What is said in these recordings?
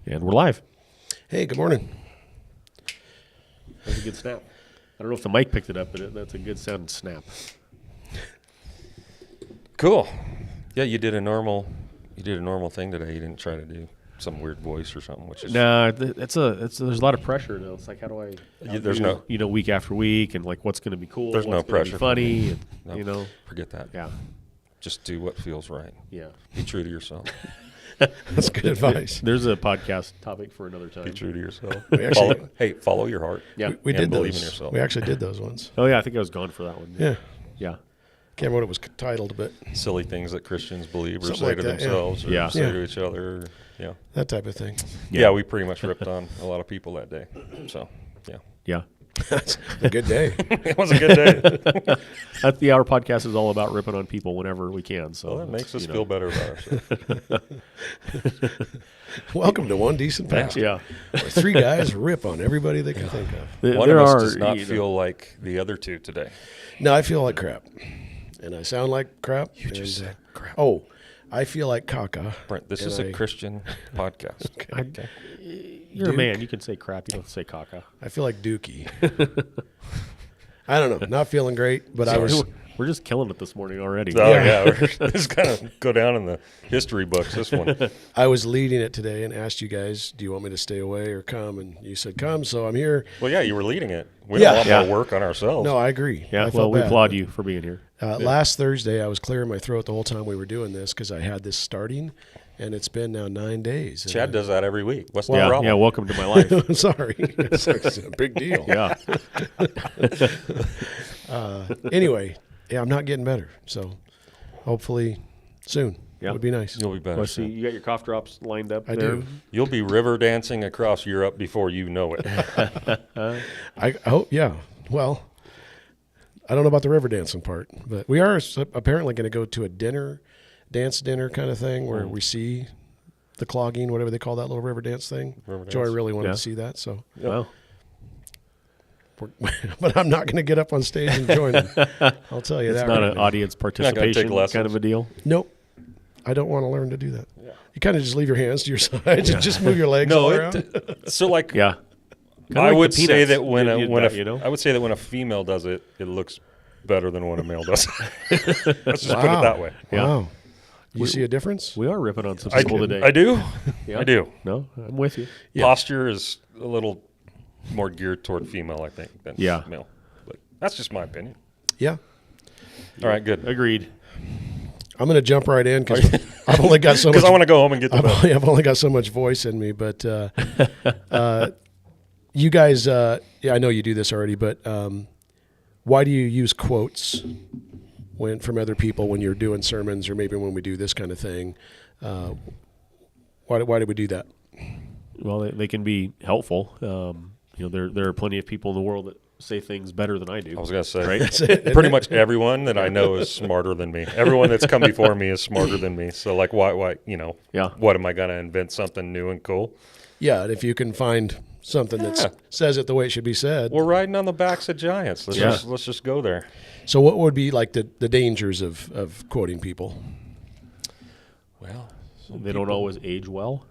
And we're live. Hey, good morning. That's a good snap. I don't know if the mic picked it up, but that's a good sounding snap. Cool. Yeah, you did a normal thing today. You didn't try to do some weird voice or something, which is there's a lot of pressure though. It's like, how do I? There's no week after week, and like what's going to be cool. There's no what's gonna pressure. Be funny, and, No, forget that. Yeah. Just do what feels right. Yeah. Be true to yourself. That's good advice. There's a podcast topic for another time. Be true to yourself. Follow your heart. Yeah. We did believe those. in yourself. We actually did those ones. Oh yeah, I think I was gone for that one. Yeah. Yeah. Can't remember what it was titled, but Silly things that Christians believe or Something say like to that, themselves yeah. or say Yeah. to each other. Yeah. that type of thing. Yeah, we pretty much ripped on a lot of people that day. So, yeah. Yeah. That's a good day. It was a good day. That's the Hour podcast is all about ripping on people whenever we can. So Well, that makes us feel better about ourselves. Welcome to One Decent Pastor. Yeah. Where three guys rip on everybody they can think of. One of us does not feel like the other two today. No, I feel like crap. And I sound like crap. You just said crap. Oh, I feel like caca. Brent, this and is a Christian podcast. Okay. You're a man. You can say crap. You don't say caca. I feel like dookie. I don't know. Not feeling great, but I was. We're just killing it this morning already. Oh, yeah. We're just going to go down in the history books, this one. I was leading it today and asked you guys, do you want me to stay away or come? And you said come, so I'm here. Well, yeah, you were leading it. We Yeah. don't want Yeah. more work on ourselves. No, I agree. Yeah, I well, felt we bad. applaud you for being here. Last Thursday, I was clearing my throat the whole time we were doing this because I had this starting, and it's been now 9 days. And Chad does that every week. What's the Yeah, problem? yeah. Welcome to my life. I'm sorry. It's a big deal. Yeah. Anyway, yeah, I'm not getting better. So hopefully soon. Yeah. It would be nice. You'll be better Well, see, soon. you got your cough drops lined up. I there. do. You'll be river dancing across Europe before you know it. I hope, yeah. Well, I don't know about the river dancing part, but we are apparently going to go to a dance dinner kind of thing where we see the clogging, whatever they call that little river dance thing. River Joy dance. really wanted Yeah. to see that, so. Well, But I'm not going to get up on stage and join them. I'll tell you it's that. not right an now. audience participation lessons. kind of a deal. Nope. I don't want to learn to do that. Yeah. You kind of just leave your hands to your side and just move your legs all around. So like, Yeah. Kinda I like would the say Peanuts. that when You when you know? I would say that when a female does it, it looks better than when a male does it. Let's just put it Wow. that way. Yeah. Wow. You see a difference? We are ripping on some I people do. today. I do. Yeah. I do. No, I'm with you. Posture is a little more geared toward female, I think, than Yeah. male. But that's just my opinion. Yeah. All right, good. Agreed. I'm going to jump right in because I've only got so much. Because I want to go home and get the bed. I've only got so much voice in me, but you guys, I know you do this already, but why do you use quotes from other people when you're doing sermons or maybe when we do this kind of thing? Why do we do that? Well, they can be helpful. There are plenty of people in the world that say things better than I do. I was going to say, Right? pretty much everyone that I know is smarter than me. Everyone that's come before me is smarter than me. So, like, why, Yeah. what am I going to invent something new and cool? Yeah, and if you can find something that says it the way it should be said. We're riding on the backs of giants. Let's just go there. So what would be like the dangers of quoting people? Well, They don't always age well.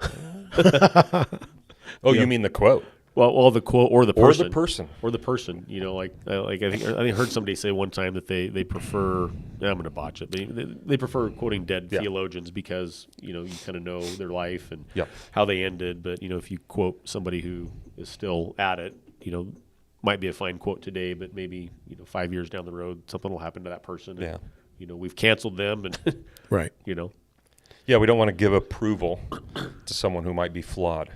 oh, you mean the quote? Well, the quote or the Or person. the person. Or the person. I think I heard somebody say one time that they prefer. I'm going to botch it. But they prefer quoting dead theologians because you kind of know their life and how they ended. But if you quote somebody who is still at it, might be a fine quote today, but maybe 5 years down the road something will happen to that person. Yeah. And, we've canceled them, and Right. Yeah, we don't want to give approval to someone who might be flawed,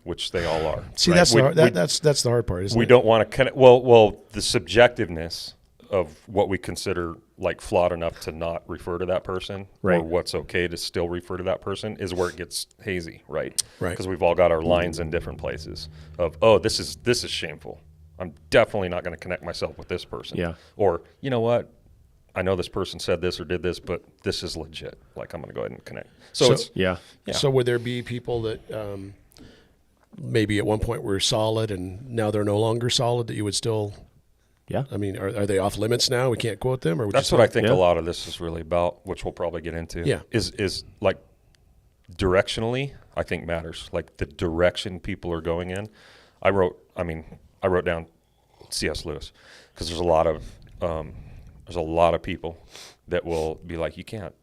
which they all are. See, right? that's the hard part, isn't it? We don't want to connect. Well, the subjectiveness of what we consider like flawed enough to not refer to that person, Right. or what's okay to still refer to that person, is where it gets hazy, right? Right. Because we've all got our lines in different places. Of this is shameful. I'm definitely not going to connect myself with this person. Yeah. Or you know what? I know this person said this or did this, but this is legit. Like I'm going to go ahead and connect. So it's yeah. So would there be people that maybe at one point were solid and now they're no longer solid that you would still? Yeah. I mean, are they off limits now? We can't quote them, or that's what I think a lot of this is really about, which we'll probably get into. Yeah. Is like directionally, I think matters. Like the direction people are going in. I wrote down C.S. Lewis because there's a lot of people that will be like, you can't,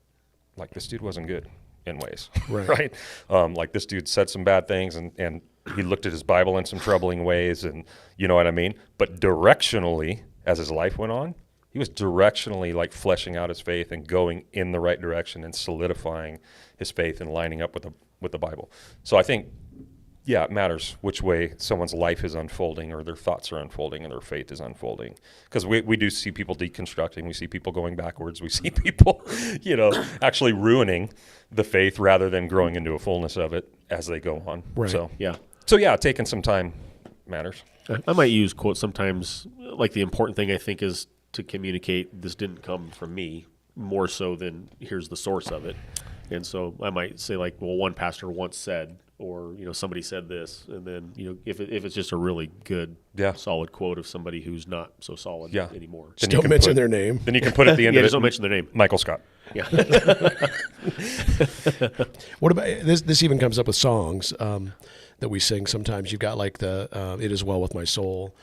like this dude wasn't good in ways, right? Like this dude said some bad things and he looked at his Bible in some troubling ways, and you know what I mean? But directionally, as his life went on, he was directionally like fleshing out his faith and going in the right direction and solidifying his faith and lining up with the Bible. So I think, yeah, it matters which way someone's life is unfolding or their thoughts are unfolding and their faith is unfolding. Because we do see people deconstructing. We see people going backwards. We see people, actually ruining the faith rather than growing into a fullness of it as they go on. Right. So yeah, taking some time matters. I might use quotes sometimes. Like the important thing I think is to communicate this didn't come from me, more so than here's the source of it. And so I might say like, well, one pastor once said, or somebody said this, and then if it's just a really good, solid quote of somebody who's not so solid anymore. Just don't mention their name. Then you can put at the end of it. Just don't mention their name. Michael Scott. Yeah. What about this? This even comes up with songs that we sing. Sometimes you've got like the "It Is Well With My Soul,"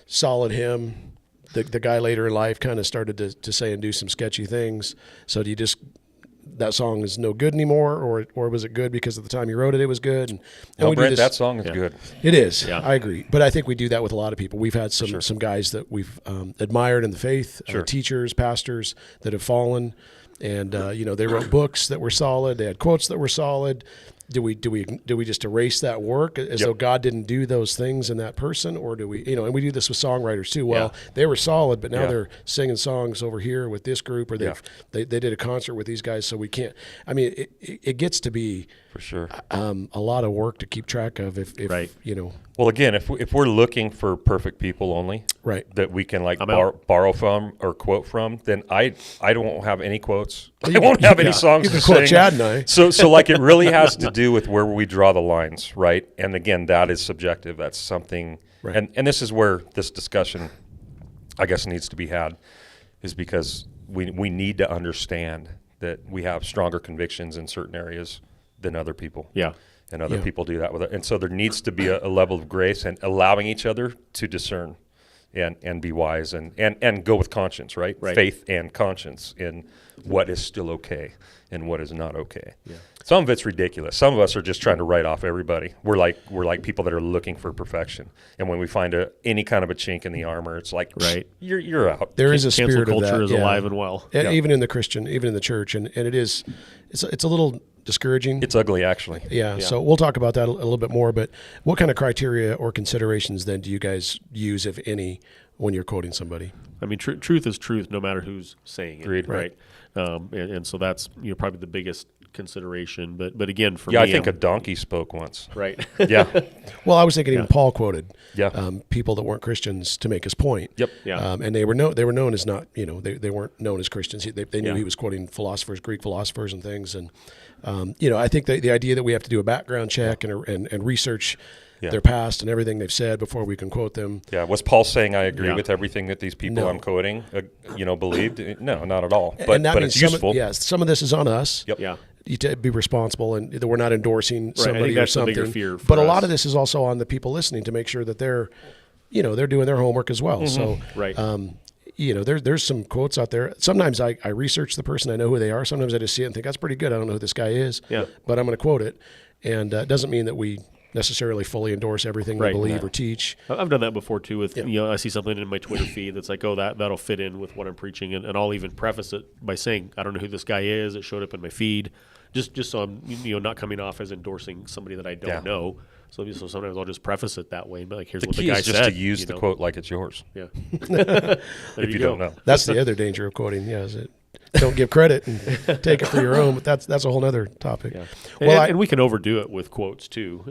solid hymn. The guy later in life kind of started to say and do some sketchy things. So do you just, that song is no good anymore, or was it good because at the time you wrote it, it was good? And no, Brent, that song is good. It is. Yeah. I agree. But I think we do that with a lot of people. We've had some guys that we've admired in the faith, teachers, pastors that have fallen, and they wrote books that were solid. They had quotes that were solid. Do we just erase that work as though God didn't do those things in that person, or do we, and we do this with songwriters too. Well, they were solid, but now they're singing songs over here with this group, or they did a concert with these guys, so we can't. I mean, it gets to be for sure a lot of work to keep track of. If Well, again, if we're looking for perfect people only, that we can borrow from or quote from, then I don't have any quotes. I won't have any songs to quote sing. Chad and I. So like it really has to do with where we draw the lines, right? And again, that is subjective. That's something, and this is where this discussion, I guess, needs to be had, is because we need to understand that we have stronger convictions in certain areas than other people. Yeah. And other people do that with it. And so there needs to be a level of grace and allowing each other to discern and be wise and go with conscience, right? Faith and conscience in what is still okay and what is not okay. Yeah. Some of it's ridiculous. Some of us are just trying to write off everybody. We're like people that are looking for perfection. And when we find any kind of a chink in the armor, it's like, you're out. There is a Cancel spirit of that. Culture is alive and well. And even in the Christian, even in the church. And it's a little discouraging. It's ugly, actually. Yeah, so we'll talk about that a little bit more, but what kind of criteria or considerations then do you guys use, if any, when you're quoting somebody? I mean, truth is truth no matter who's saying it. Agreed. Right. And so that's probably the biggest consideration. But again, for me, I think a donkey spoke once. Right. Yeah. Well, I was thinking even Paul quoted people that weren't Christians to make his point. Yep. Yeah. And they were known as not, they weren't known as Christians. They knew he was quoting philosophers, Greek philosophers and things. And I think the idea that we have to do a background check and research their past and everything they've said before we can quote them. Yeah. Was Paul saying I agree with everything that these people I'm quoting, believed? No, not at all. But it's useful. Some of this is on us. Yep. Yeah. To be responsible and that we're not endorsing somebody or something. The bigger fear for but a us. lot of this is also on the people listening to make sure that they're doing their homework as well. Mm-hmm. So, there's some quotes out there. Sometimes I research the person, I know who they are. Sometimes I just see it and think that's pretty good. I don't know who this guy is, but I'm going to quote it. And it doesn't mean that we necessarily fully endorse everything they believe or teach. I've done that before too with, I see something in my Twitter feed that's like, oh, that'll fit in with what I'm preaching. And I'll even preface it by saying, I don't know who this guy is. It showed up in my feed. Just so I'm, not coming off as endorsing somebody that I don't know. So sometimes I'll just preface it that way. But like, here's what the guy said. The key is just to use the quote like it's yours. Yeah. If you don't know. That's the other danger of quoting. Yeah, is it? Don't give credit and take it for your own. But that's a whole other topic. Yeah. Well, and we can overdo it with quotes too.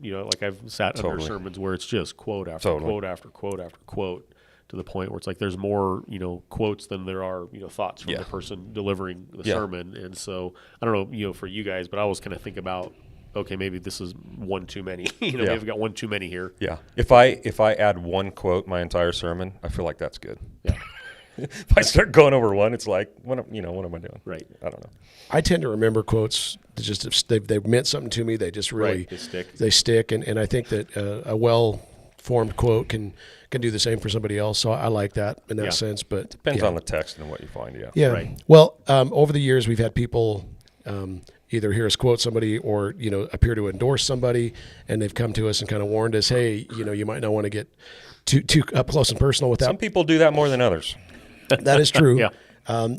Like I've sat under sermons where it's just quote after quote after quote after quote, to the point where it's like there's more quotes than there are thoughts from the person delivering the sermon. And so I don't know for you guys, but I always kind of think about, okay, maybe this is one too many. Maybe we've got one too many here. Yeah. If I add one quote my entire sermon, I feel like that's good. Yeah. If I start going over one, it's like, what am I doing? Right. I don't know. I tend to remember quotes that just they've meant something to me. They just really They stick. And I think that a well-formed quote can do the same for somebody else. So I like that in that sense. But depends on the text and what you find. Yeah. Yeah. Right. Well, over the years, we've had people either hear us quote somebody or appear to endorse somebody, and they've come to us and kind of warned us, hey, you might not want to get too up close and personal with that. Some people do that more than others. That is true. Yeah.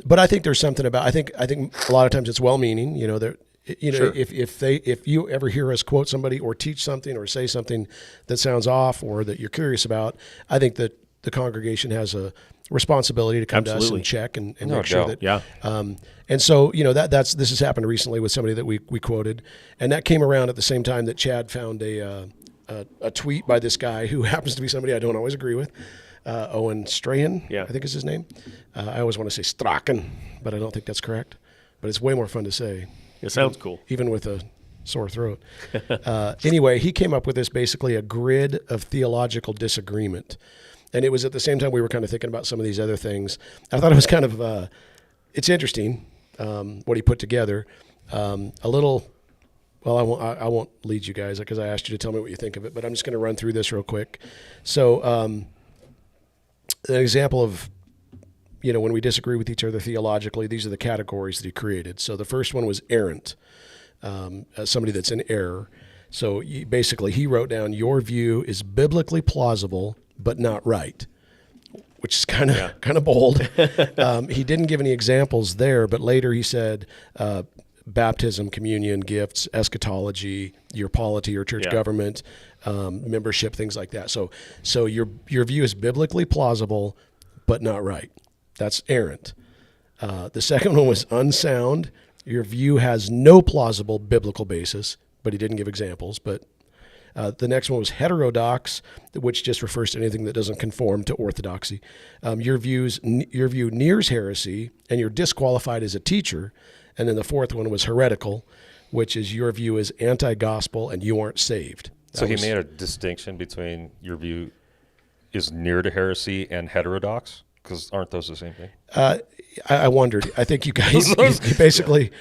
But I think there's something about. I think a lot of times it's well-meaning. Sure. If you ever hear us quote somebody or teach something or say something that sounds off or that you're curious about, I think that the congregation has a responsibility to come to us and check and make sure that. Yeah. And so this has happened recently with somebody that we quoted, and that came around at the same time that Chad found a tweet by this guy who happens to be somebody I don't always agree with. Owen Strahan, I think is his name. I always want to say Strachan, but I don't think that's correct. But it's way more fun to say. It sounds cool. Even with a sore throat. Anyway, he came up with this basically a grid of theological disagreement. And it was at the same time we were kind of thinking about some of these other things. I thought it was kind of, it's interesting what he put together. A little, well, I won't lead you guys because I asked you to tell me what you think of it, but I'm just going to run through this real quick. So, an example of, when we disagree with each other theologically, these are the categories that he created. So the first one was errant, somebody that's in error. So basically he wrote down, your view is biblically plausible, but not right, which is kind of bold. He didn't give any examples there, but later he said, baptism, communion, gifts, eschatology, your polity or church government, membership, things like that. So your view is biblically plausible, but not right. That's errant. The second one was unsound. Your view has no plausible biblical basis, but he didn't give examples. But the next one was heterodox, which just refers to anything that doesn't conform to orthodoxy. Your view nears heresy, and you're disqualified as a teacher. And then the fourth one was heretical, which is your view is anti-gospel and you aren't saved. So he made a distinction between your view is near to heresy and heterodox, because aren't those the same thing? I wondered. I think you guys he basically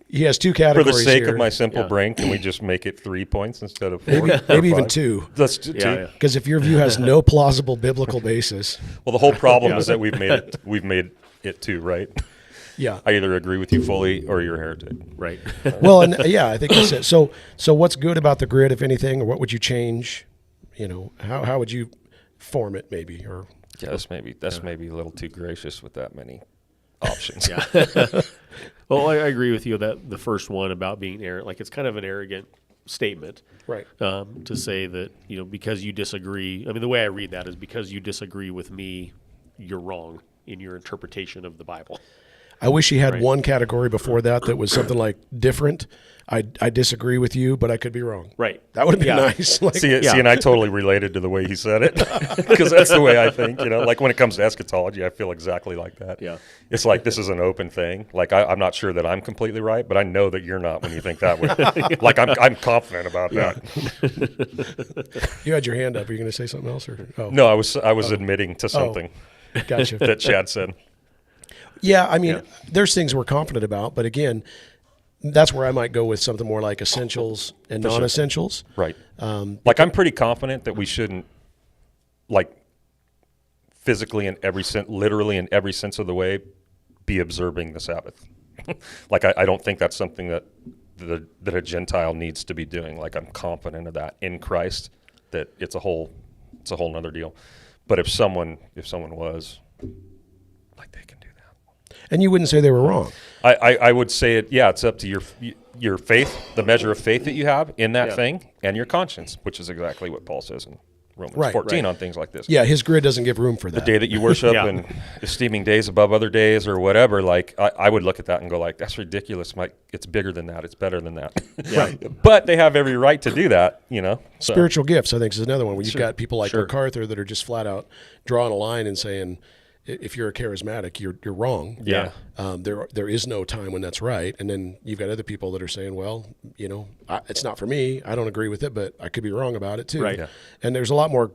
he has two categories. For the sake here. of my simple brain, can we just make it 3 points instead of 4? Maybe even 2. Let's do 2. Because if your view has no plausible biblical basis, well, the whole problem is that we've made it 2, right? Yeah. I either agree with you fully or you're a heretic. Right. Well, and I think that's it. So what's good about the grid, if anything, or what would you change? How would you form it, maybe? Or that's maybe a little too gracious with that many options. Well, I agree with you that the first one about being arrogant, like it's kind of an arrogant statement, right? To say that because you disagree. I mean, the way I read that is because you disagree with me, you're wrong in your interpretation of the Bible. I wish he had one category before that was something like different. I disagree with you, but I could be wrong. Right. That would have been nice. See, and I totally related to the way he said it because that's the way I think. Like when it comes to eschatology, I feel exactly like that. Yeah. It's like this is an open thing. Like I'm not sure that I'm completely right, but I know that you're not when you think that way. Like I'm confident about that. You had your hand up. Are you going to say something else? Or no, I was admitting to something. Gotcha. That Chad said. Yeah, I mean, there's things we're confident about, but again, that's where I might go with something more like essentials and non-essentials. Right. Like I'm pretty confident that we shouldn't, like, physically in every sense, literally in every sense of the way, be observing the Sabbath. Like I don't think that's something that a Gentile needs to be doing. Like I'm confident of that in Christ, that it's a whole nother deal. But if someone was, like, they can do that. And you wouldn't say they were wrong. I would say it's up to your faith, the measure of faith that you have in that thing, and your conscience, which is exactly what Paul says in Romans 14 on things like this. Yeah, his grid doesn't give room for that. The day that you worship and esteeming days above other days or whatever, like I would look at that and go like, that's ridiculous. It's bigger than that. It's better than that. Right. But they have every right to do that, So. Spiritual gifts, I think, is another one where you've got people like MacArthur that are just flat out drawing a line and saying, if you're a charismatic, you're wrong. Yeah. There is no time when that's right. And then you've got other people that are saying, well, it's not for me. I don't agree with it, but I could be wrong about it too. Right. Yeah. And there's a lot more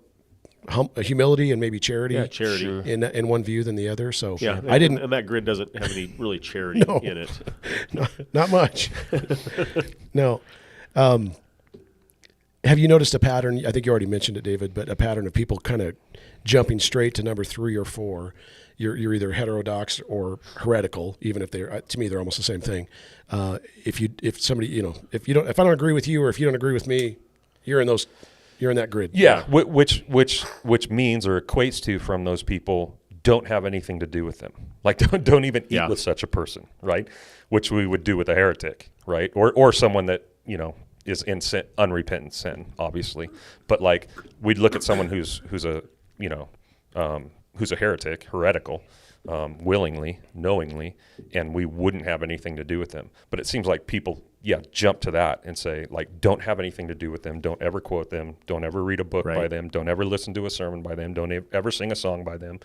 humility and maybe charity, charity Sure. in one view than the other. So I didn't, and that grid doesn't have any really charity in it. Not much. No. Have you noticed a pattern? I think you already mentioned it, David, but a pattern of people kind of jumping straight to number 3 or 4. You're either heterodox or heretical, even if they're, to me, they're almost the same thing. If somebody, if I don't agree with you, or if you don't agree with me, you're in that grid. Yeah, which means or equates to, from those people, don't have anything to do with them. Like don't even eat with such a person, right? Which we would do with a heretic, right? Or someone that is in sin, unrepentant sin, obviously. But like we'd look at someone who's a heretic, heretical, willingly, knowingly, and we wouldn't have anything to do with them. But it seems like people, jump to that and say, like, don't have anything to do with them. Don't ever quote them. Don't ever read a book by them. Don't ever listen to a sermon by them. Don't ever sing a song by them.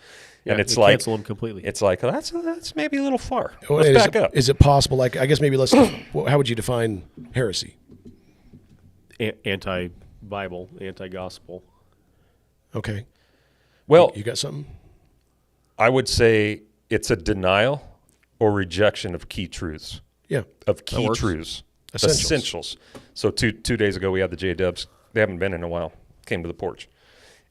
And it's like cancel them completely. It's like that's maybe a little far. Let's back up. Is it possible? Like, I guess maybe how would you define heresy? Anti-Bible, anti-gospel. Okay. Well, you got something? I would say it's a denial or rejection of key truths. Yeah. Of key truths. Essentials. So two days ago we had the J-Dubs. They haven't been in a while. Came to the porch.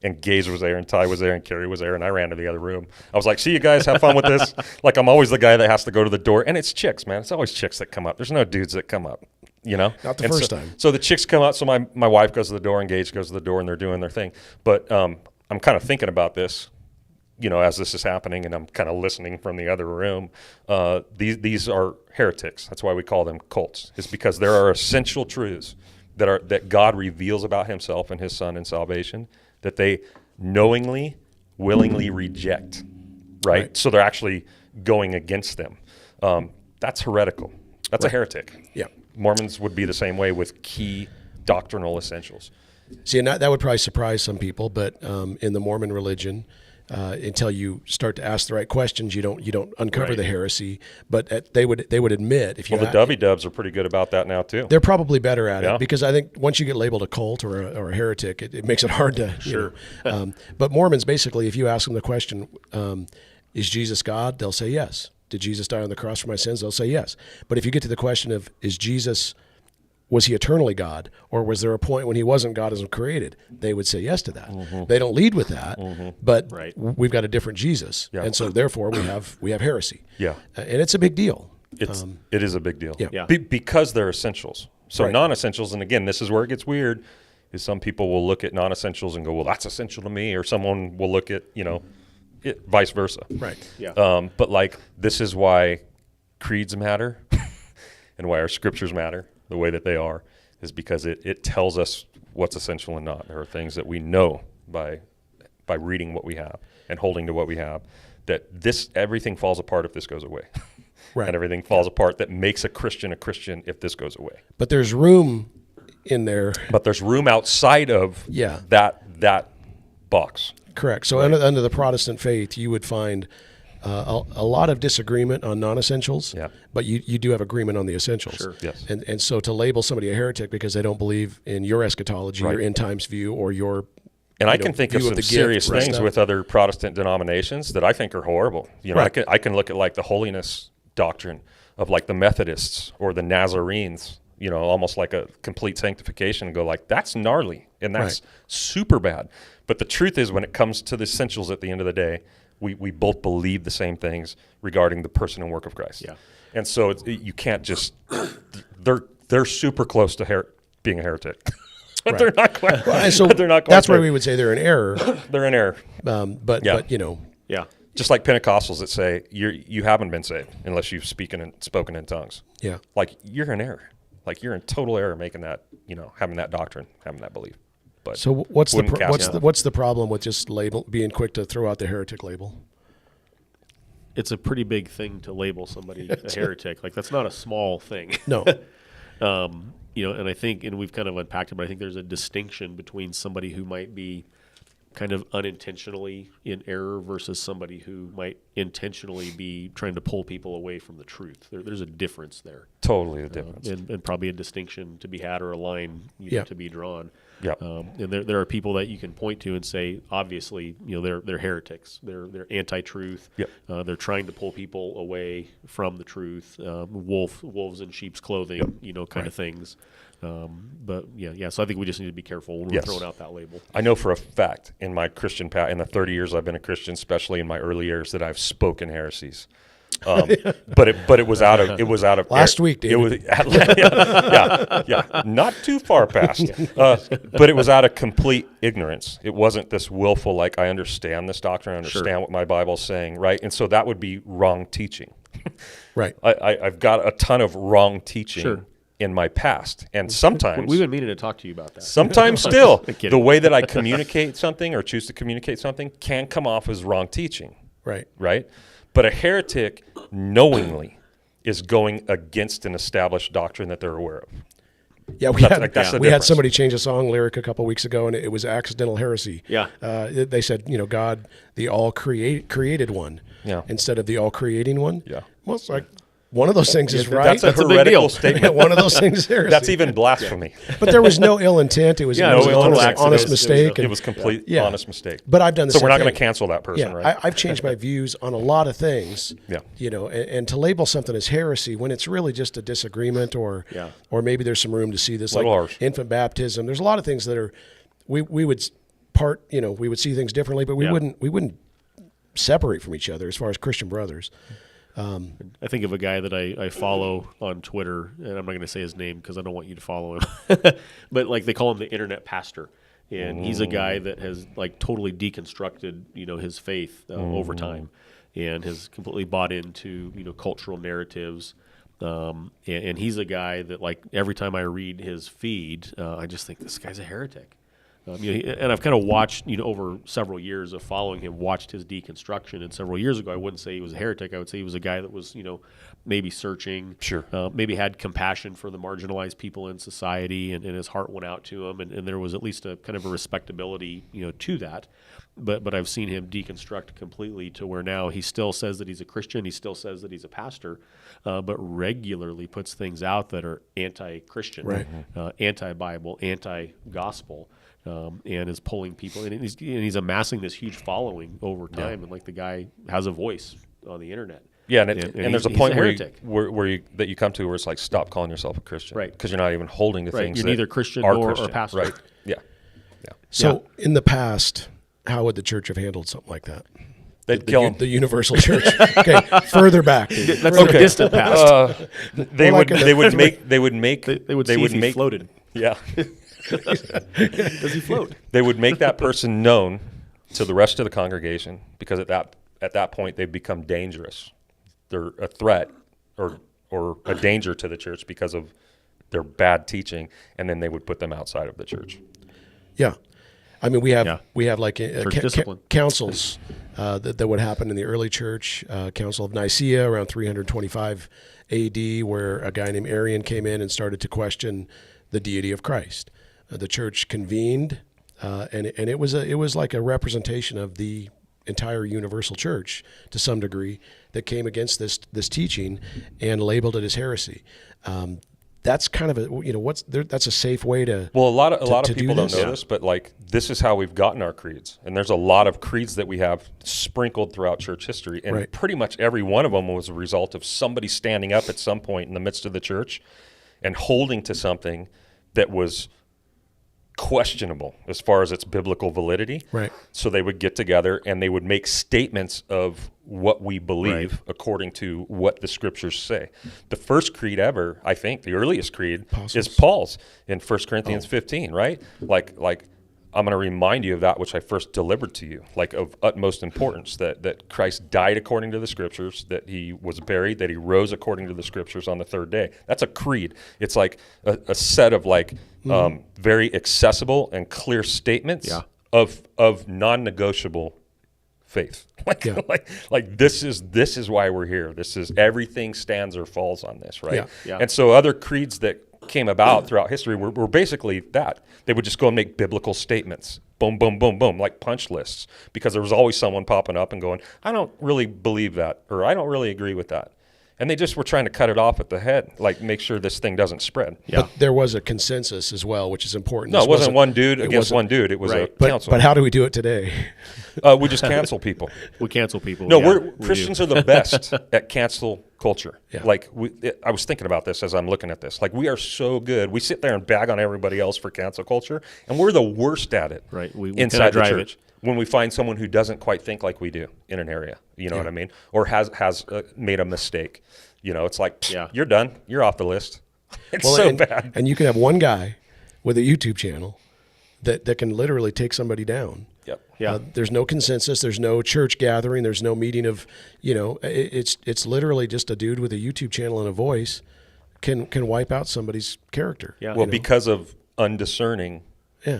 And Gaze was there, and Ty was there, and Carrie was there, and I ran to the other room. I was like, see you guys, have fun with this. Like, I'm always the guy that has to go to the door. And it's chicks, man. It's always chicks that come up. There's no dudes that come up, Not the first time. So the chicks come up, so my wife goes to the door, and Gage goes to the door, and they're doing their thing. But I'm kind of thinking about this, as this is happening, and I'm kind of listening from the other room. These are heretics. That's why we call them cults. It's because there are essential truths that God reveals about himself and his son in salvation that they knowingly, willingly reject, right? So they're actually going against them. That's heretical. That's a heretic. Yeah. Mormons would be the same way with key doctrinal essentials. See, and that would probably surprise some people, but in the Mormon religion, until you start to ask the right questions, you don't uncover the heresy. But they would admit if you the Dovey Dubs are pretty good about that now too. They're probably better at it because I think once you get labeled a cult or a heretic, it makes it hard to Sure. But Mormons basically, if you ask them the question, is Jesus God? They'll say yes. Did Jesus die on the cross for my sins? They'll say yes. But if you get to the question of was he eternally God, or was there a point when he wasn't God as created? They would say yes to that. Mm-hmm. They don't lead with that, but we've got a different Jesus, and so therefore we have heresy. Yeah, and it's a big deal. It is a big deal. Yeah, because they're essentials. So non-essentials, and again, this is where it gets weird. Is some people will look at non-essentials and go, well, that's essential to me, or someone will look at vice versa. Right. Yeah. But like this is why creeds matter, and why our scriptures matter the way that they are, is because it tells us what's essential and not. There are things that we know by reading what we have and holding to what we have, that everything falls apart if this goes away. Right. And everything falls apart that makes a Christian if this goes away. But there's room in there. But there's room outside of that box. Correct. So under the Protestant faith, you would find a lot of disagreement on non-essentials, but you do have agreement on the essentials. Sure. Yes. And so to label somebody a heretic because they don't believe in your eschatology, your end times view, or your I can think of some serious things with other Protestant denominations that I think are horrible. I can look at like the holiness doctrine of like the Methodists or the Nazarenes, almost like a complete sanctification, and go like, that's gnarly and that's super bad. But the truth is, when it comes to the essentials at the end of the day, we both believe the same things regarding the person and work of Christ. Yeah. And so you can't just they're super close to being a heretic. But they're not quite. Well, and so they're not quite that's why we would say they're in error. They're in error. But just like Pentecostals that say you haven't been saved unless you've spoken in tongues. Yeah. Like you're in error. Like you're in total error making that, having that doctrine, having that belief. But so what's the problem with just being quick to throw out the heretic label? It's a pretty big thing to label somebody a heretic. Like that's not a small thing. No. And I think, and we've kind of unpacked it, but I think there's a distinction between somebody who might be kind of unintentionally in error versus somebody who might intentionally be trying to pull people away from the truth. There's a difference there. Totally a difference. And probably a distinction to be had or a line to be drawn. Yeah. And there are people that you can point to and say, obviously, they're heretics. They're anti-truth. Yep. They're trying to pull people away from the truth. Wolves in sheep's clothing, kind of things. But so I think we just need to be careful when we're throwing out that label. I know for a fact in my Christian path, in the 30 years I've been a Christian, especially in my early years, that I've spoken heresies. But it was out of last week, David. It was not too far past. But it was out of complete ignorance. It wasn't this willful, like, I understand this doctrine, I understand what my Bible's saying, right? And so that would be wrong teaching. Right. I've got a ton of wrong teaching in my past, and sometimes we've been meaning to talk to you about that. Sometimes still, the way that I communicate something or choose to communicate something can come off as wrong teaching. Right. But a heretic knowingly is going against an established doctrine that they're aware of. Yeah, we had somebody change a song lyric a couple of weeks ago, and it was accidental heresy. Yeah. They said, God, the all created one, instead of the all creating one. Yeah. Well, it's like, one of those things is right. That's a heretical statement. One of those things is heresy. That's even blasphemy. But there was no ill intent. It was an honest mistake. It was complete honest mistake. But I've done the so same we're not thing. going to cancel that person, right? I've changed my views on a lot of things. Yeah. And to label something as heresy when it's really just a disagreement, or maybe there's some room to see this, like infant baptism. There's a lot of things that are we would we would see things differently, but we wouldn't separate from each other as far as Christian brothers. I think of a guy that I follow on Twitter, and I'm not going to say his name because I don't want you to follow him, but like they call him the internet pastor, and he's a guy that has like totally deconstructed his faith over time, and has completely bought into cultural narratives, and he's a guy that, like, every time I read his feed, I just think this guy's a heretic. And I've kind of watched, over several years of following him, watched his deconstruction. And several years ago, I wouldn't say he was a heretic. I would say he was a guy that was, maybe searching, maybe had compassion for the marginalized people in society, and his heart went out to him. And there was at least a kind of a respectability, to that. But I've seen him deconstruct completely to where now he still says that he's a Christian. He still says that he's a pastor, but regularly puts things out that are anti-Christian, anti-Bible, anti-gospel. And is pulling people, and he's amassing this huge following over time, and like the guy has a voice on the internet. Yeah, and there's a point where you come to where it's like, stop calling yourself a Christian, right? Because you're not even holding to things. You're neither Christian nor a pastor, right? Yeah. So in the past, how would the church have handled something like that? They'd kill him. The universal church. Okay, further back. That's a distant past. They would see if he floated. Yeah. Does he float? They would make that person known to the rest of the congregation, because at that point they've become dangerous. They're a threat or a danger to the church because of their bad teaching, and then they would put them outside of the church. Yeah. I mean, we have like councils that would happen in the early church. Council of Nicaea around 325 A.D., where a guy named Arian came in and started to question the deity of Christ. The church convened, and it was like a representation of the entire universal church to some degree that came against this teaching and labeled it as heresy. That's kind of that's a safe way to. Well, a lot of people don't know this, but like, this is how we've gotten our creeds, and there's a lot of creeds that we have sprinkled throughout church history, and pretty much every one of them was a result of somebody standing up at some point in the midst of the church and holding to something that was questionable as far as its biblical validity. Right. So they would get together and they would make statements of what we believe according to what the scriptures say. The first creed ever, I think, the earliest creed is Paul's in 1 Corinthians 15, right? Like I'm going to remind you of that which I first delivered to you, like of utmost importance, that Christ died according to the scriptures, that he was buried, that he rose according to the scriptures on the third day. That's a creed. It's like a set of like very accessible and clear statements of non-negotiable faith. Like this is why we're here. This is everything stands or falls on this, right? Yeah. And so other creeds that came about throughout history were basically that. They would just go and make biblical statements, boom, boom, boom, boom, like punch lists, because there was always someone popping up and going, I don't really believe that, or I don't really agree with that. And they just were trying to cut it off at the head, like make sure this thing doesn't spread. Yeah. But there was a consensus as well, which is important. No, it wasn't one dude against one dude. It was a council. But how do we do it today? We just cancel people. We cancel people. No, Christians are the best at cancel culture. Yeah. Like I was thinking about this as I'm looking at this. Like we are so good. We sit there and bag on everybody else for cancel culture, and we're the worst at it. Right. We inside the church. When we find someone who doesn't quite think like we do in an area, you know what I mean, or has made a mistake, you know, it's like you're done, you're off the list. It's bad. And you can have one guy with a YouTube channel that can literally take somebody down. Yep. Yeah. There's no consensus. There's no church gathering. There's no meeting of, you know, it's literally just a dude with a YouTube channel and a voice can wipe out somebody's character. Yeah. Well, because of undiscerning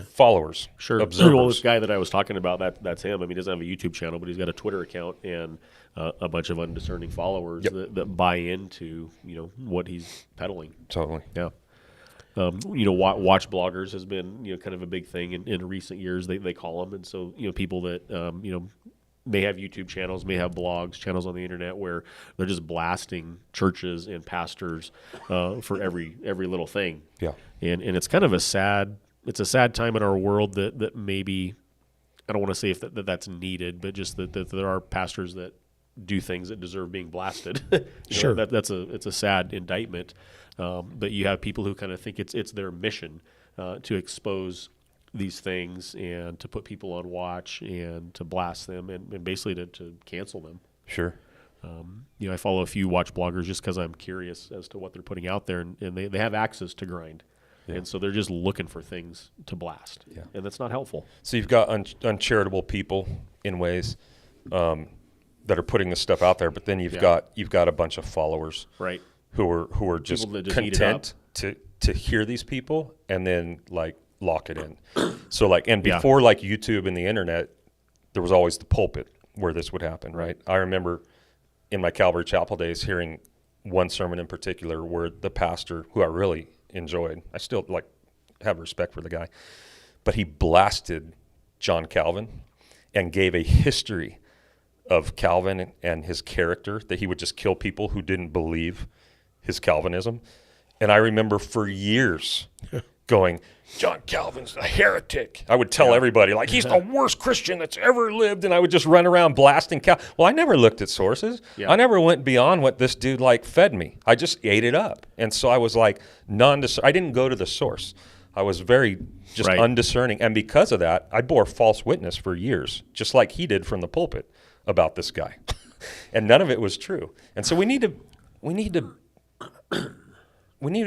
followers, sure. observers. Well, this guy that I was talking about, that's him. I mean, he doesn't have a YouTube channel, but he's got a Twitter account and a bunch of undiscerning followers that buy into, you know, what he's peddling. Totally. Yeah. You know, watch bloggers has been, you know, kind of a big thing in recent years. They call them, and so, you know, people that you know, may have YouTube channels, may have blogs, channels on the internet where they're just blasting churches and pastors for every little thing. Yeah. And it's kind of a sad time in our world that maybe, I don't want to say if that's needed, but just that there are pastors that do things that deserve being blasted. Sure. It's a sad indictment. But you have people who kind of think it's their mission to expose these things and to put people on watch and to blast them and basically to cancel them. Sure. You know, I follow a few watch bloggers just because I'm curious as to what they're putting out there, and they have access to grind. Yeah. And so they're just looking for things to blast. Yeah. And that's not helpful. So you've got uncharitable people in ways that are putting this stuff out there, but then you've got a bunch of followers. Right. Who are just content to hear these people and then like lock it in. So like, and before like YouTube and the internet, there was always the pulpit where this would happen, right? I remember in my Calvary Chapel days hearing one sermon in particular where the pastor, who I really enjoyed, I still like have respect for the guy, but he blasted John Calvin and gave a history of Calvin and his character, that he would just kill people who didn't believe his Calvinism. And I remember for years going, John Calvin's a heretic. I would tell everybody, like, he's the worst Christian that's ever lived, and I would just run around blasting Calvin. Well, I never looked at sources. Yeah. I never went beyond what this dude, like, fed me. I just ate it up. And so I was, like, I didn't go to the source. I was very just undiscerning. And because of that, I bore false witness for years, just like he did from the pulpit about this guy. And none of it was true. And so we need to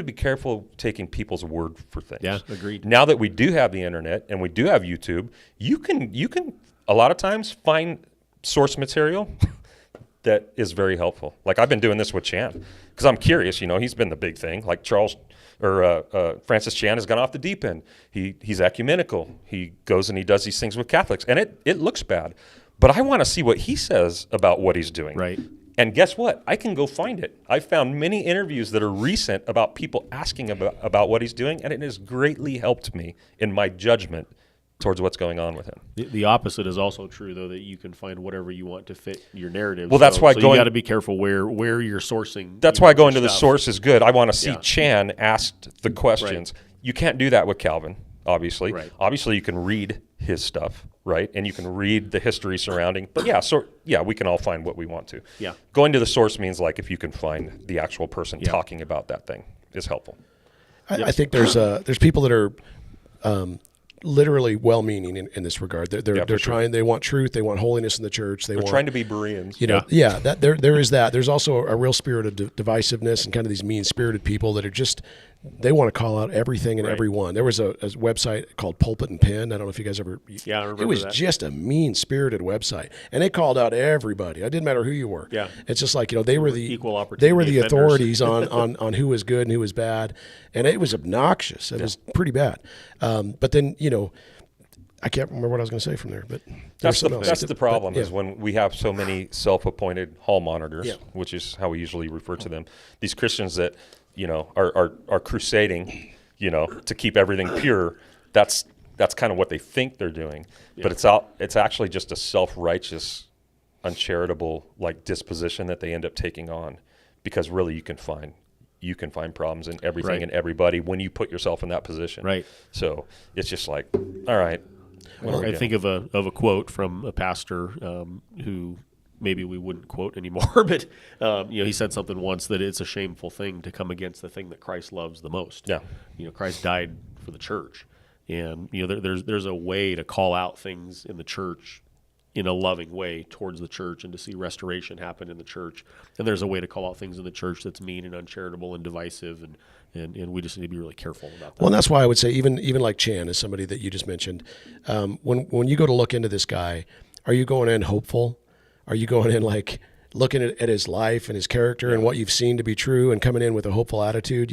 be careful taking people's word for things. Yeah, agreed. Now that we do have the internet and we do have YouTube, you can a lot of times find source material that is very helpful. Like I've been doing this with Chan because I'm curious. You know, he's been the big thing. Like Francis Chan has gone off the deep end. He's ecumenical. He goes and he does these things with Catholics, and it looks bad. But I want to see what he says about what he's doing. Right. And guess what? I can go find it. I found many interviews that are recent about people asking about what he's doing, and it has greatly helped me in my judgment towards what's going on with him. The opposite is also true, though, that you can find whatever you want to fit your narrative. Well, that's why you got to be careful where you're sourcing. That's why going to the source is good. I want to see Chan asked the questions. Right. You can't do that with Calvin, obviously. Right. Obviously, you can read his stuff, right? And you can read the history surrounding. But we can all find what we want to. Yeah. Going to the source means like if you can find the actual person talking about that thing is helpful. I think there's people that are literally well-meaning in this regard. They're trying. They want truth. They want holiness in the church. They're trying to be Bereans. You know, that there is that. There's also a real spirit of divisiveness and kind of these mean-spirited people that are just. They want to call out everything and everyone. There was a website called Pulpit and Pen. I don't know if you guys ever. Yeah, I remember it was that. just a mean-spirited website, and they called out everybody. It didn't matter who you were. Yeah, it's just like they were the equal opportunity. They were the offenders. authorities on who was good and who was bad, and it was obnoxious. It was pretty bad. But then I can't remember what I was going to say from there. But that's the problem is when we have so many self-appointed hall monitors, which is how we usually refer to them. These Christians that are crusading, to keep everything pure. That's that's kind of what they think they're doing, but it's actually just a self-righteous, uncharitable like disposition that they end up taking on, because really you can find problems in everything and everybody when you put yourself in that position. Right. So it's just like, all right. Well, I think of a quote from a pastor who maybe we wouldn't quote anymore, but he said something once that it's a shameful thing to come against the thing that Christ loves the most. Yeah. Christ died for the church, and there's a way to call out things in the church in a loving way towards the church, and to see restoration happen in the church. And there's a way to call out things in the church that's mean and uncharitable and divisive, and we just need to be really careful about that. Well, and that's why I would say even like Chan is somebody that you just mentioned. When you go to look into this guy, are you going in hopeful? Are you going in like looking at his life and his character and what you've seen to be true, and coming in with a hopeful attitude,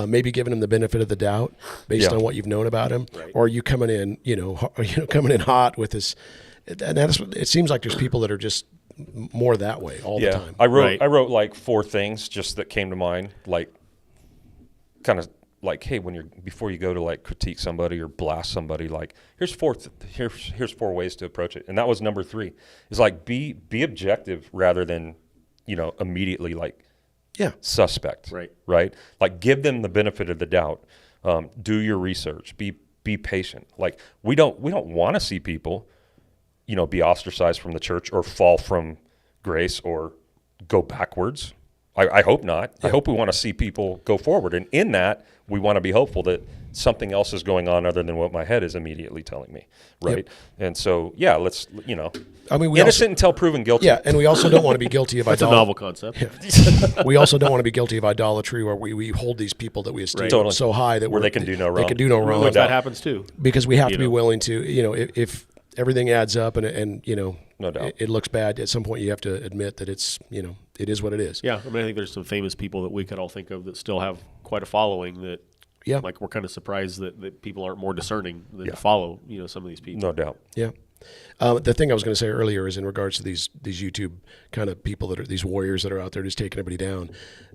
maybe giving him the benefit of the doubt based on what you've known about him? Right. Or are you coming in, coming in hot with this? And it seems like there's people that are just more that way all the time. I wrote like 4 things just that came to mind, like kind of like, hey, before you go to like critique somebody or blast somebody, like here's 4 ways to approach it. And that was number 3. Is like be objective rather than immediately like suspect. Right. Like give them the benefit of the doubt. Do your research. Be patient. Like we don't want to see people be ostracized from the church or fall from grace or go backwards. I hope not. Yeah. I hope we want to see people go forward. And in that, we want to be hopeful that something else is going on other than what my head is immediately telling me. Right. Yep. And so, let's, innocent until proven guilty. Yeah. And we also don't want to be guilty of idolatry. That's a novel concept. Yeah. We also don't want to be guilty of idolatry, where we hold these people that we esteem so high that where they can do no wrong. They can do no wrong. That happens too. Because we have to be willing to, if everything adds up and no doubt, it looks bad, at some point you have to admit that it's, it is what it is. Yeah. I think there's some famous people that we could all think of that still have quite a following that, like, we're kind of surprised that people aren't more discerning than to follow, some of these people. No doubt. Yeah. The thing I was going to say earlier is in regards to these YouTube kind of people that are these warriors that are out there just taking everybody down.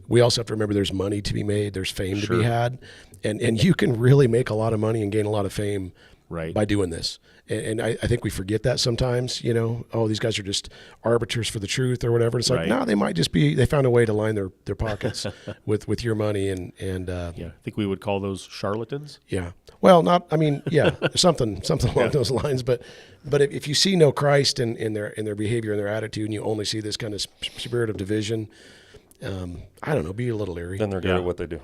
We also have to remember there's money to be made, there's fame to be had, and you can really make a lot of money and gain a lot of fame by doing this. And I think we forget that sometimes, these guys are just arbiters for the truth or whatever. It's like, no, they might just be, they found a way to line their pockets with your money. And I think we would call those charlatans. Yeah. Well, something along those lines. But if you see no Christ in their behavior and their attitude, and you only see this kind of spirit of division, I don't know, be a little leery. Then they're good at what they do.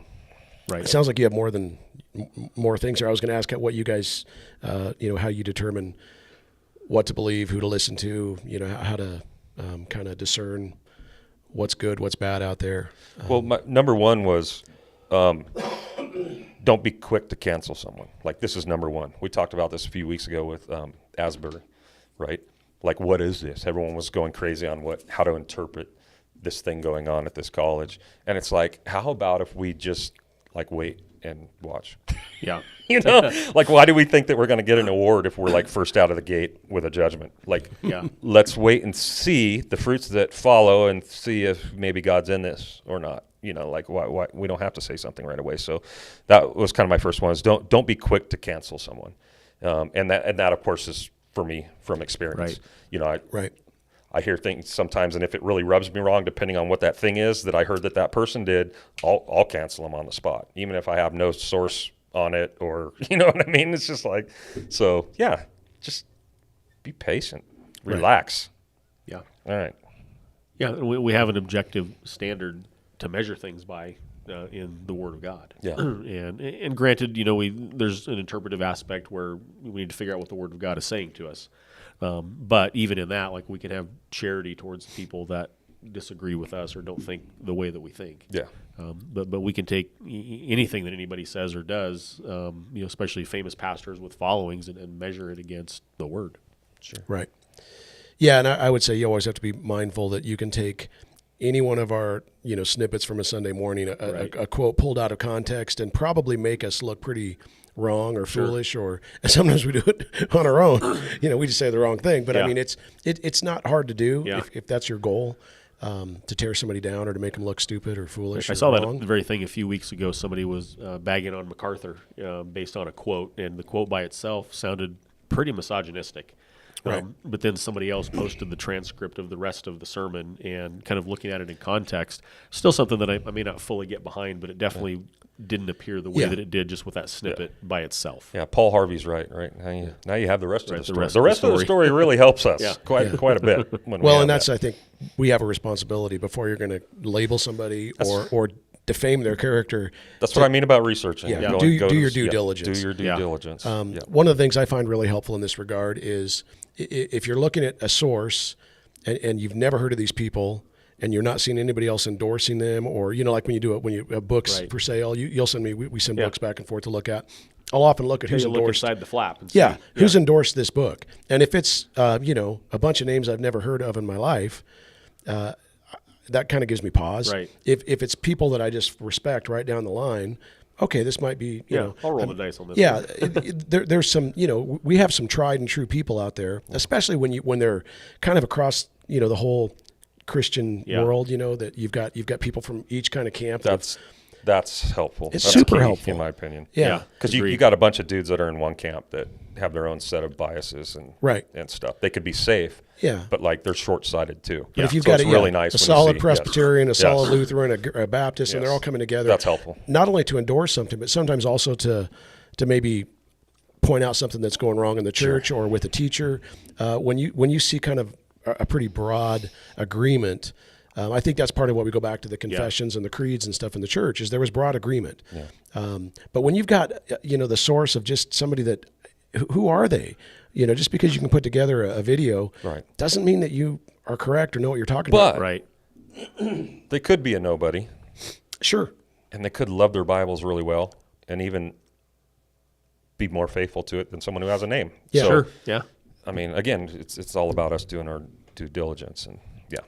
Right. It sounds like you have more things here. I was going to ask what you guys, how you determine what to believe, who to listen to, how to kind of discern what's good, what's bad out there. Well, my number 1 was don't be quick to cancel someone. Like, this is number 1. We talked about this a few weeks ago with Asbury, right? Like, what is this? Everyone was going crazy on how to interpret this thing going on at this college. And it's like, how about if we just wait and watch? Yeah. Like, why do we think that we're going to get an award if we're like first out of the gate with a judgment? Like, let's wait and see the fruits that follow and see if maybe God's in this or not. Why we don't have to say something right away. So that was kind of my first one, is don't be quick to cancel someone. And that of course is for me from experience. I hear things sometimes, and if it really rubs me wrong, depending on what that thing is that I heard that person did, I'll cancel them on the spot, even if I have no source on it, or you know what I mean. It's just like, so just be patient, relax. Yeah. All right. Yeah, we have an objective standard to measure things by in the Word of God. Yeah. And granted, there's an interpretive aspect where we need to figure out what the Word of God is saying to us. But even in that, we can have charity towards people that disagree with us or don't think the way that we think. Yeah. But we can take anything that anybody says or does, especially famous pastors with followings, and measure it against the Word. Sure. Right. Yeah, and I would say you always have to be mindful that you can take any one of our snippets from a Sunday morning, a quote pulled out of context, and probably make us look pretty wrong or foolish, or sometimes we do it on our own. We just say the wrong thing. But I mean, it's not hard to do if that's your goal. to tear somebody down or to make them look stupid or foolish. I or saw wrong. that very thing a few weeks ago. Somebody was bagging on MacArthur based on a quote, and the quote by itself sounded pretty misogynistic. Right. But then somebody else posted the transcript of the rest of the sermon, and kind of looking at it in context, still something that I may not fully get behind, but it definitely didn't appear the way that it did just with that snippet by itself. Yeah, Paul Harvey's right. Now you have the rest of the story. The rest of the story really helps us quite a bit. And that's I think we have a responsibility before you're going to label somebody or defame their character. That's what I mean about researching. Yeah, do your due diligence. Do your due diligence. One of the things I find really helpful in this regard is if you're looking at a source and you've never heard of these people and you're not seeing anybody else endorsing them, or like when you have books for sale, you'll send me. We send books back and forth to look at. I'll often look at who's endorsed. Look inside the flap. And see. Who's endorsed this book, and if it's a bunch of names I've never heard of in my life. That kind of gives me pause. Right. If it's people that I just respect right down the line, okay, this might be, I'll roll the dice on this. Yeah, there's some, we have some tried and true people out there, especially when they're kind of across, the whole Christian world, that you've got people from each kind of camp. That's helpful. It's that's super key, helpful, in my opinion. Yeah, because you got a bunch of dudes that are in one camp that have their own set of biases and stuff. They could be safe. Yeah, but they're short-sighted too. But if you've got really nice a solid Presbyterian, a solid Lutheran, a Baptist, and they're all coming together. That's helpful. Not only to endorse something, but sometimes also to maybe point out something that's going wrong in the church or with a teacher. When you see kind of a pretty broad agreement, I think that's part of what we go back to the confessions and the creeds and stuff in the church is there was broad agreement. Yeah. But when you've got the source of just somebody that who are they? Just because you can put together a video doesn't mean that you are correct or know what you're talking about. Right. They could be a nobody. Sure. And they could love their Bibles really well and even be more faithful to it than someone who has a name. Yeah. Sure. Yeah. I mean, again, it's all about us doing our due diligence and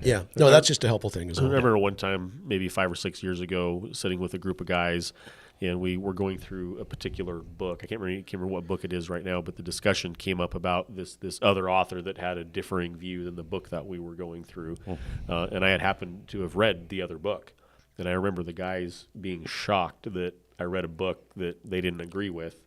Yeah. No, that's just a helpful thing as well. I remember one time, maybe 5 or 6 years ago, sitting with a group of guys, and we were going through a particular book. I can't remember what book it is right now, but the discussion came up about this other author that had a differing view than the book that we were going through. And I had happened to have read the other book. And I remember the guys being shocked that I read a book that they didn't agree with.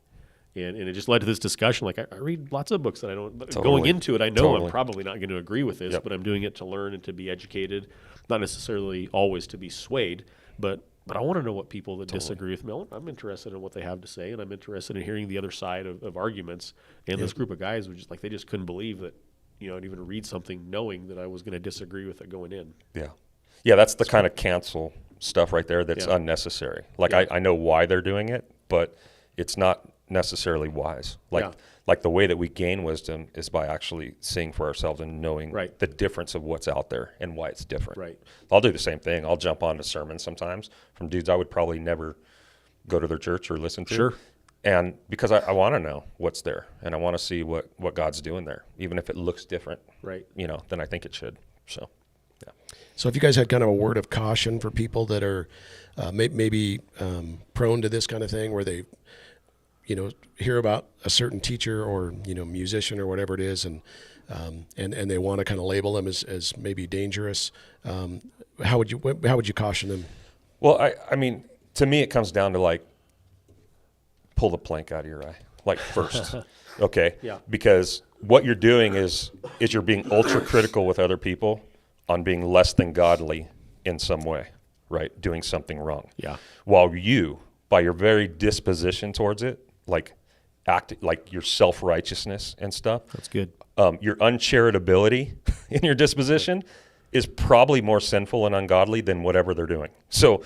And it just led to this discussion. Like, I read lots of books that I don't. Totally. Going into it, I know I'm probably not going to agree with this, but I'm doing it to learn and to be educated, not necessarily always to be swayed, but I want to know what people that disagree with me. I'm interested in what they have to say, and I'm interested in hearing the other side of arguments. And this group of guys were just like, they just couldn't believe that, I'd even read something knowing that I was going to disagree with it going in. Yeah, that's the kind of cancel stuff right there that's unnecessary. Like, I know why they're doing it, but it's not necessarily wise. Like the way that we gain wisdom is by actually seeing for ourselves and knowing the difference of what's out there and why it's different. Right. I'll do the same thing. I'll jump on to sermons sometimes from dudes I would probably never go to their church or listen to. Sure. And because I want to know what's there and I want to see what God's doing there, even if it looks different, than I think it should. So, yeah. So if you guys had kind of a word of caution for people that are maybe prone to this kind of thing where they hear about a certain teacher or, musician or whatever it is, and they want to kind of label them as maybe dangerous. How would you caution them? Well, I mean, to me, it comes down to like, pull the plank out of your eye, like first, okay? Yeah. Because what you're doing is you're being ultra critical with other people on being less than godly in some way, right? Doing something wrong. Yeah. While you, by your very disposition towards it, like act like your self-righteousness and stuff. That's good. Your uncharitability in your disposition is probably more sinful and ungodly than whatever they're doing. So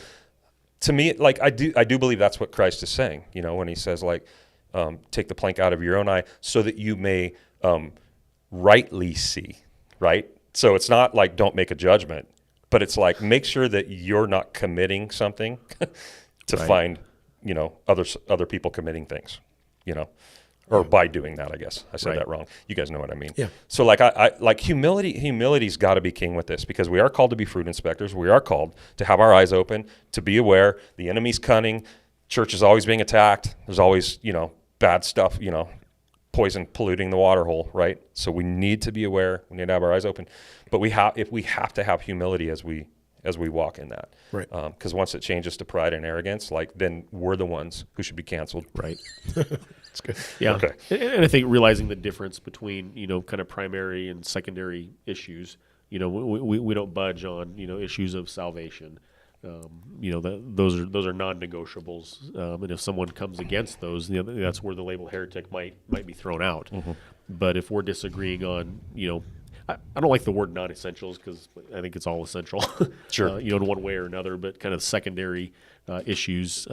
to me, like I do believe that's what Christ is saying, when he says like, take the plank out of your own eye so that you may rightly see, right? So it's not like don't make a judgment, but it's like make sure that you're not committing something to find other people committing things, or by doing that, I guess. I said that wrong. You guys know what I mean. Yeah. So like I like humility's got to be king with this because we are called to be fruit inspectors. We are called to have our eyes open, to be aware. The enemy's cunning. Church is always being attacked. There's always, bad stuff, polluting the water hole, right? So we need to be aware. We need to have our eyes open. But we have to have humility as we walk in that, right? Because once it changes to pride and arrogance, like then we're the ones who should be canceled, right? That's good. Yeah. Okay. And I think realizing the difference between kind of primary and secondary issues. We don't budge on issues of salvation. Those are non-negotiables, and if someone comes against those, that's where the label heretic might be thrown out. Mm-hmm. But if we're disagreeing on, I don't like the word non-essentials because I think it's all essential, sure, in one way or another. But kind of secondary issues,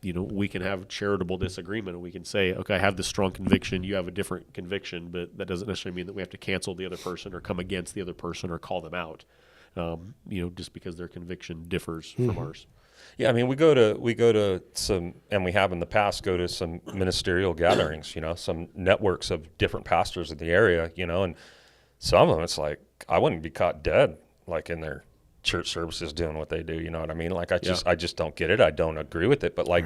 we can have charitable disagreement, and we can say, okay, I have this strong conviction, you have a different conviction, but that doesn't necessarily mean that we have to cancel the other person or come against the other person or call them out. Just because their conviction differs from ours. Yeah, I mean, we go to some, and we have in the past, go to some ministerial gatherings, some networks of different pastors in the area, and some of them, it's like, I wouldn't be caught dead, like in their church services doing what they do, you know what I mean? Like, I just don't get it. I don't agree with it. But like,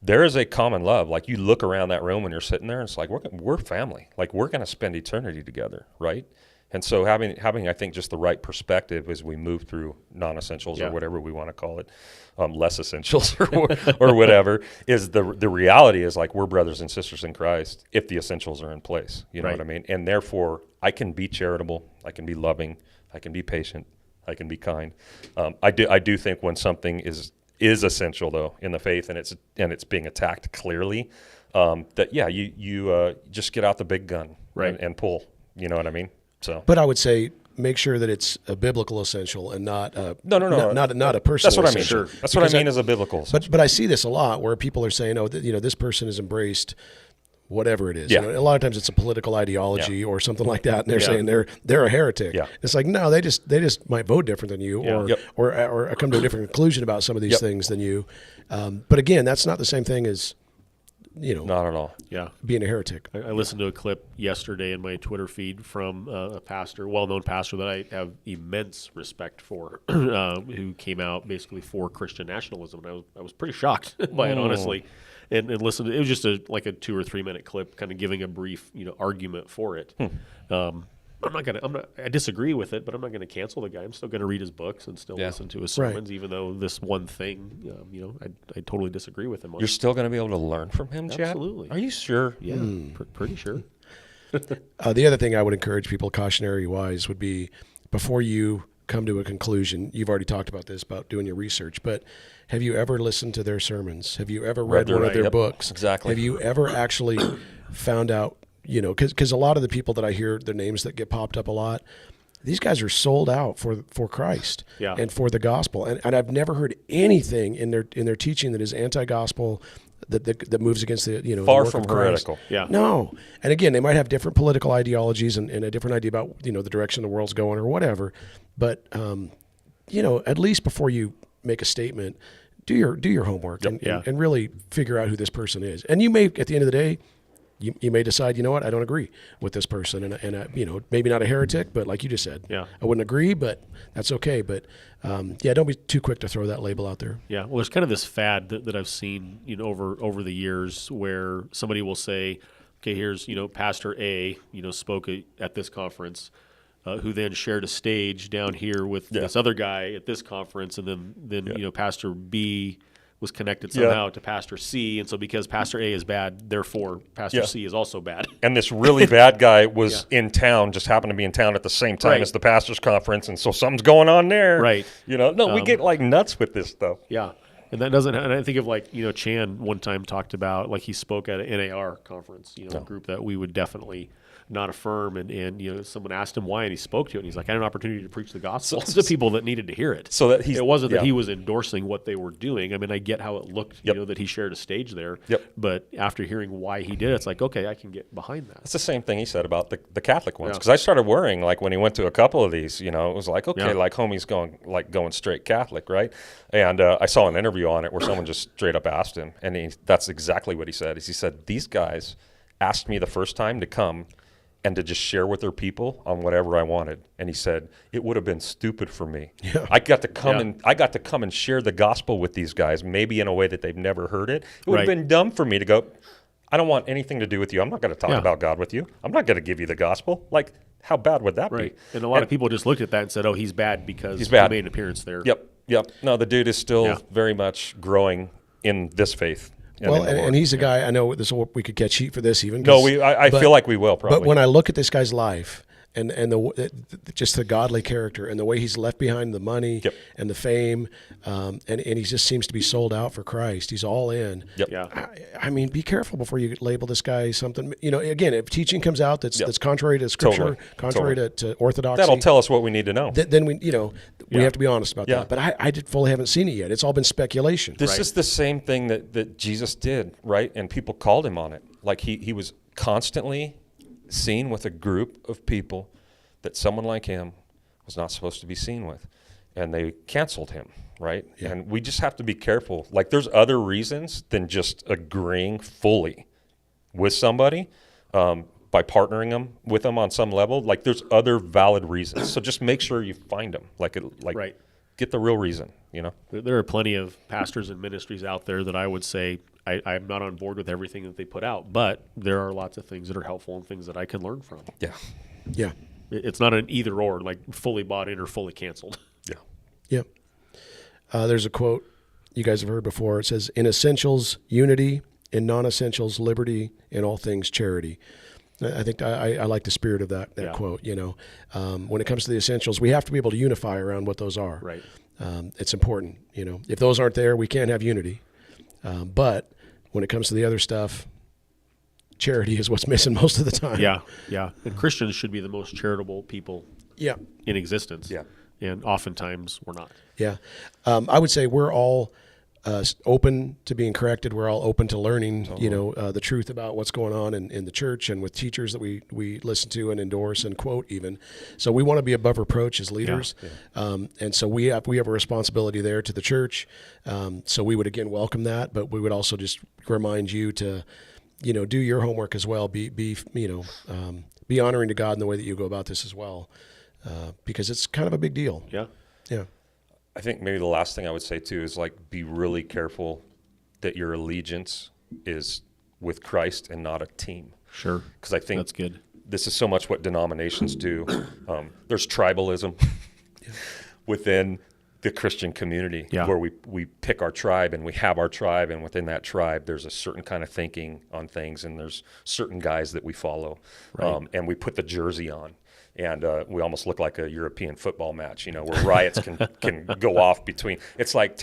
there is a common love. Like, you look around that room when you're sitting there, and it's like, we're family. Like, we're going to spend eternity together, right? And so having, I think, just the right perspective as we move through non-essentials or whatever we want to call it, less essentials or whatever, is the reality is like we're brothers and sisters in Christ if the essentials are in place. You know what I mean? And therefore, I can be charitable, I can be loving, I can be patient, I can be kind. I do think when something is essential though in the faith and it's being attacked clearly, that you just get out the big gun and pull. You know what I mean? So, but I would say make sure that it's a biblical essential and not not a personal. That's what I mean. Essential. Sure. That's what I mean as a biblical essential. But I see this a lot where people are saying, this person has embraced whatever it is. Yeah. A lot of times it's a political ideology or something like that, and they're saying they're a heretic. Yeah. It's like, no, they just might vote different than you, or come to a different conclusion about some of these things than you. But again, that's not the same thing as not at all. Yeah, being a heretic. I listened to a clip yesterday in my Twitter feed from a pastor, well-known pastor that I have immense respect for, who came out basically for Christian nationalism. And I was pretty shocked by it, honestly. And listened. It was just a 2 or 3 minute clip, kind of giving a brief argument for it. I disagree with it, but I'm not going to cancel the guy. I'm still going to read his books and still listen to his sermons, even though this one thing, I totally disagree with him on. You're still going to be able to learn from him, Chad? Absolutely. Are you sure? Yeah, pretty sure. The other thing I would encourage people cautionary-wise would be, before you come to a conclusion, you've already talked about this, about doing your research, but have you ever listened to their sermons? Have you ever read one of their books? Exactly. Have you ever actually found out, because a lot of the people that I hear, their names that get popped up a lot, these guys are sold out for Christ and for the gospel. And I've never heard anything in their teaching that is anti-gospel, that moves against the far the work from of Christ. heretical. Yeah. No. And again, they might have different political ideologies and a different idea about the direction the world's going or whatever. But at least before you make a statement, do your homework and really figure out who this person is. And you may, at the end of the day, you may decide, I don't agree with this person, and maybe not a heretic, but like you just said, I wouldn't agree, but that's okay. But don't be too quick to throw that label out there. Yeah, well, there's kind of this fad that I've seen, over the years, where somebody will say, okay, here's Pastor A, spoke at this conference, who then shared a stage down here with this other guy at this conference, and then Pastor B was connected somehow to Pastor C, and so because Pastor A is bad, therefore Pastor C is also bad. And this really bad guy was in town, just happened to be in town at the same time as the pastor's conference, and so something's going on there. Right. We get like nuts with this stuff. Yeah. And that doesn't, and I think of Chan one time talked about, he spoke at an NAR conference, a group that we would definitely not affirm, and someone asked him why, and he spoke to it, and he's like, I had an opportunity to preach the gospel to people that needed to hear it. So that it wasn't that he was endorsing what they were doing. I mean, I get how it looked, that he shared a stage there. But after hearing why he did it, it's like, okay, I can get behind that. It's the same thing he said about the Catholic ones, because I started worrying, when he went to a couple of these, it was like, okay, homie's going straight Catholic, right? And I saw an interview on it where someone just straight up asked him, and that's exactly what he said. He said, these guys asked me the first time to come and to just share with their people on whatever I wanted. And he said, it would have been stupid for me. Yeah. I got to come and share the gospel with these guys, maybe in a way that they've never heard it. It would have been dumb for me to go, I don't want anything to do with you. I'm not going to talk about God with you. I'm not going to give you the gospel. Like, how bad would that be? And a lot of people just looked at that and said, oh, he's bad because he made an appearance there. Yep. No, the dude is still very much growing in this faith. And he's a guy, I know we could catch heat for this even. No, I feel like we will probably. But when I look at this guy's life, and just the godly character and the way he's left behind the money and the fame, and he just seems to be sold out for Christ. He's all in. I mean, be careful before you label this guy something. Again, if teaching comes out that's contrary to Scripture, contrary to orthodoxy, that'll tell us what we need to know. Then we have to be honest about that. But I fully haven't seen it yet. It's all been speculation. This is the same thing that Jesus did, right? And people called him on it. Like he was constantly seen with a group of people that someone like him was not supposed to be seen with, and they canceled him, right? And we just have to be careful. Like, there's other reasons than just agreeing fully with somebody by partnering with them on some level. Like, there's other valid reasons. So just make sure you find them. Get the real reason. There are plenty of pastors and ministries out there that I would say I'm not on board with everything that they put out, but there are lots of things that are helpful and things that I can learn from. Yeah. It's not an either or, like fully bought in or fully canceled. Yeah. There's a quote you guys have heard before. It says, "In essentials, unity; in non-essentials, liberty; in all things, charity." I think I like the spirit of that quote. When it comes to the essentials, we have to be able to unify around what those are. Right. It's important. If those aren't there, we can't have unity. But when it comes to the other stuff, charity is what's missing most of the time. Yeah. And Christians should be the most charitable people in existence. Yeah. And oftentimes we're not. Yeah. I would say we're all open to being corrected. We're all open to learning, the truth about what's going on in the church and with teachers that we listen to and endorse and quote even. So we want to be above reproach as leaders. And so we have a responsibility there to the church. So we would, again, welcome that, but we would also just remind you to, do your homework as well. Be honoring to God in the way that you go about this as well, because it's kind of a big deal. Yeah. I think maybe the last thing I would say too is be really careful that your allegiance is with Christ and not a team. Sure. Because I think that's good. This is so much what denominations do. There's tribalism within the Christian community where we pick our tribe and we have our tribe, and within that tribe there's a certain kind of thinking on things, and there's certain guys that we follow, and we put the jersey on. And we almost look like a European football match, where riots can go off between. It's like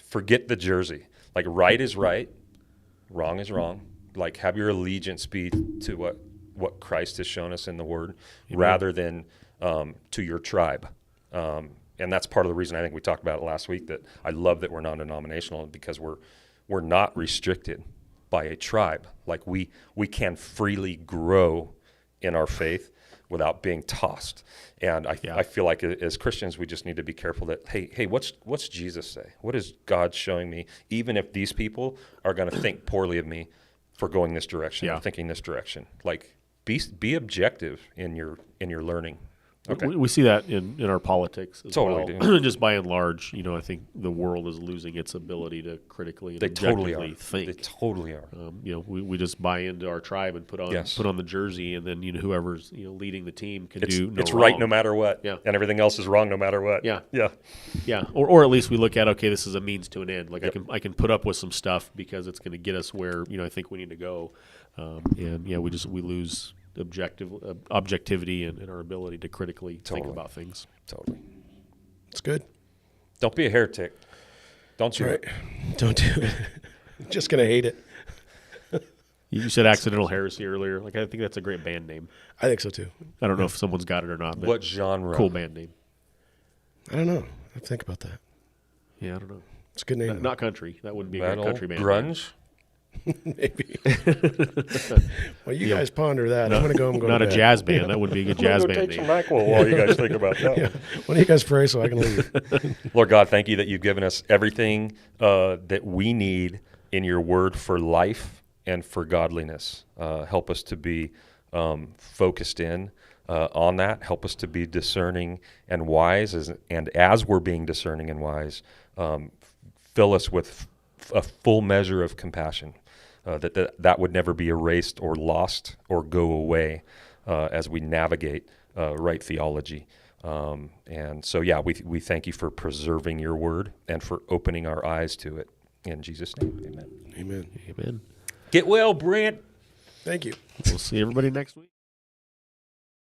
forget the jersey. Like, right is right, wrong is wrong. Like, have your allegiance be to what Christ has shown us in the Word, rather than to your tribe. And that's part of the reason I think we talked about it last week, that I love that we're non-denominational, because we're not restricted by a tribe. Like, we can freely grow in our faith without being tossed. And I feel like as Christians, we just need to be careful that, hey, what's Jesus say? What is God showing me? Even if these people are going to think poorly of me for going this direction, or thinking this direction, like, be objective in your learning. Okay. We see that in our politics as totally well. Just by and large, I think the world is losing its ability to critically and objectively think. They totally are. We just buy into our tribe and put on the jersey, and then whoever's leading the team can do no it's wrong. Right no matter what. Yeah. And everything else is wrong no matter what. Yeah. Yeah. Or at least we look at, okay, this is a means to an end. Like, I can put up with some stuff because it's going to get us where I think we need to go. We lose objectivity and our ability to critically think about things. Totally. It's good. Don't be a heretic. Don't do it. Don't do it. Just going to hate it. You said accidental heresy earlier. Like, I think that's a great band name. I think so too. I don't know if someone's got it or not. But what genre? Cool band name. I don't know. I have to think about that. Yeah, I don't know. It's a good name. Not country. That wouldn't be a Metal, good country band. Grunge? Maybe. Well, you guys ponder that. I'm going to go and go. Not to a bed. jazz band. That wouldn't be a good jazz band Take some name. NyQuil while you guys think about that. Yeah. Why don't you guys pray so I can leave? Lord God, thank you that you've given us everything that we need in your word for life and for godliness. Help us to be focused in on that. Help us to be discerning and wise. And as we're being discerning and wise, fill us with a full measure of compassion that would never be erased or lost or go away as we navigate right theology. And so, yeah, we thank you for preserving your word and for opening our eyes to it. In Jesus' name, amen. Amen. Amen. Get well, Brent. Thank you. We'll see everybody next week.